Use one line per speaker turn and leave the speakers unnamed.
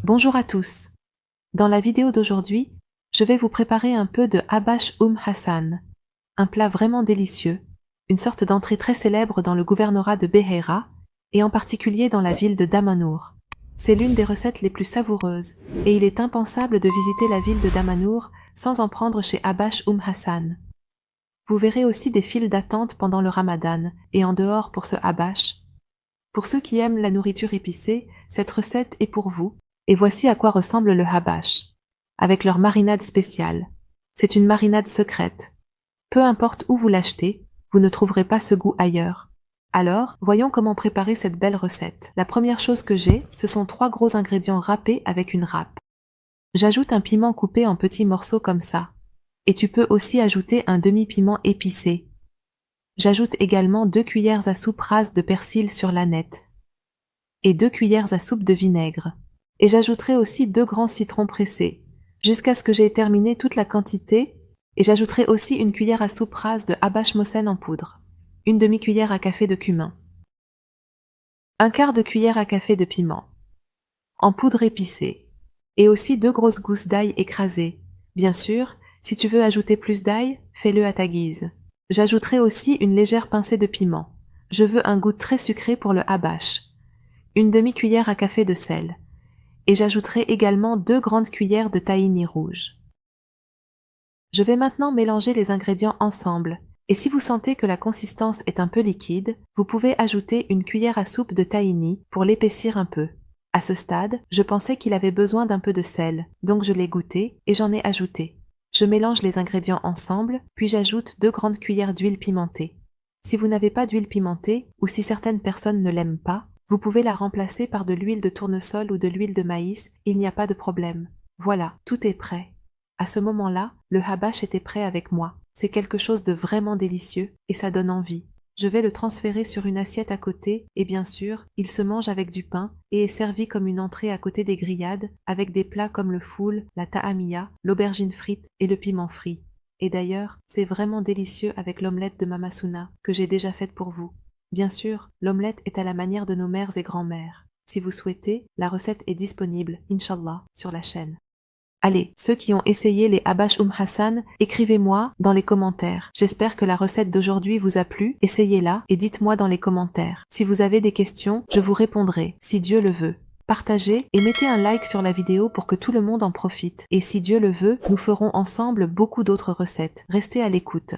Bonjour à tous. Dans la vidéo d'aujourd'hui, je vais vous préparer un peu de Habash Hassan, un plat vraiment délicieux, une sorte d'entrée très célèbre dans le gouvernorat de Beheira et en particulier dans la ville de Damanhur. C'est l'une des recettes les plus savoureuses et il est impensable de visiter la ville de Damanhur sans en prendre chez Habash Hassan. Vous verrez aussi des files d'attente pendant le Ramadan et en dehors pour ce Habash. Pour ceux qui aiment la nourriture épicée, cette recette est pour vous. Et voici à quoi ressemble le habash, avec leur marinade spéciale. C'est une marinade secrète. Peu importe où vous l'achetez, vous ne trouverez pas ce goût ailleurs. Alors, voyons comment préparer cette belle recette. La première chose que j'ai, ce sont 3 gros ingrédients râpés avec une râpe. J'ajoute un piment coupé en petits morceaux comme ça. Et tu peux aussi ajouter un demi-piment épicé. J'ajoute également 2 cuillères à soupe rases de persil sur l'ânette. Et 2 cuillères à soupe de vinaigre. Et j'ajouterai aussi 2 grands citrons pressés, jusqu'à ce que j'ai terminé toute la quantité, et j'ajouterai aussi une cuillère à soupe rase de habash mosen en poudre, une demi-cuillère à café de cumin, un quart de cuillère à café de piment, en poudre épicée, et aussi 2 grosses gousses d'ail écrasées. Bien sûr, si tu veux ajouter plus d'ail, fais-le à ta guise. J'ajouterai aussi une légère pincée de piment. Je veux un goût très sucré pour le habash, une demi-cuillère à café de sel. Et j'ajouterai également 2 grandes cuillères de tahini rouge. Je vais maintenant mélanger les ingrédients ensemble, et si vous sentez que la consistance est un peu liquide, vous pouvez ajouter une cuillère à soupe de tahini pour l'épaissir un peu. À ce stade, je pensais qu'il avait besoin d'un peu de sel, donc je l'ai goûté et j'en ai ajouté. Je mélange les ingrédients ensemble, puis j'ajoute 2 grandes cuillères d'huile pimentée. Si vous n'avez pas d'huile pimentée, ou si certaines personnes ne l'aiment pas, vous pouvez la remplacer par de l'huile de tournesol ou de l'huile de maïs, il n'y a pas de problème. Voilà, tout est prêt. À ce moment-là, le habash était prêt avec moi. C'est quelque chose de vraiment délicieux et ça donne envie. Je vais le transférer sur une assiette à côté et bien sûr, il se mange avec du pain et est servi comme une entrée à côté des grillades avec des plats comme le foul, la ta'amia, l'aubergine frite et le piment frit. Et d'ailleurs, c'est vraiment délicieux avec l'omelette de Mama Suna que j'ai déjà faite pour vous. Bien sûr, l'omelette est à la manière de nos mères et grands-mères. Si vous souhaitez, la recette est disponible, Inch'Allah, sur la chaîne. Allez, ceux qui ont essayé les habash Hassan, écrivez-moi dans les commentaires. J'espère que la recette d'aujourd'hui vous a plu, essayez-la et dites-moi dans les commentaires. Si vous avez des questions, je vous répondrai, si Dieu le veut. Partagez et mettez un like sur la vidéo pour que tout le monde en profite. Et si Dieu le veut, nous ferons ensemble beaucoup d'autres recettes. Restez à l'écoute.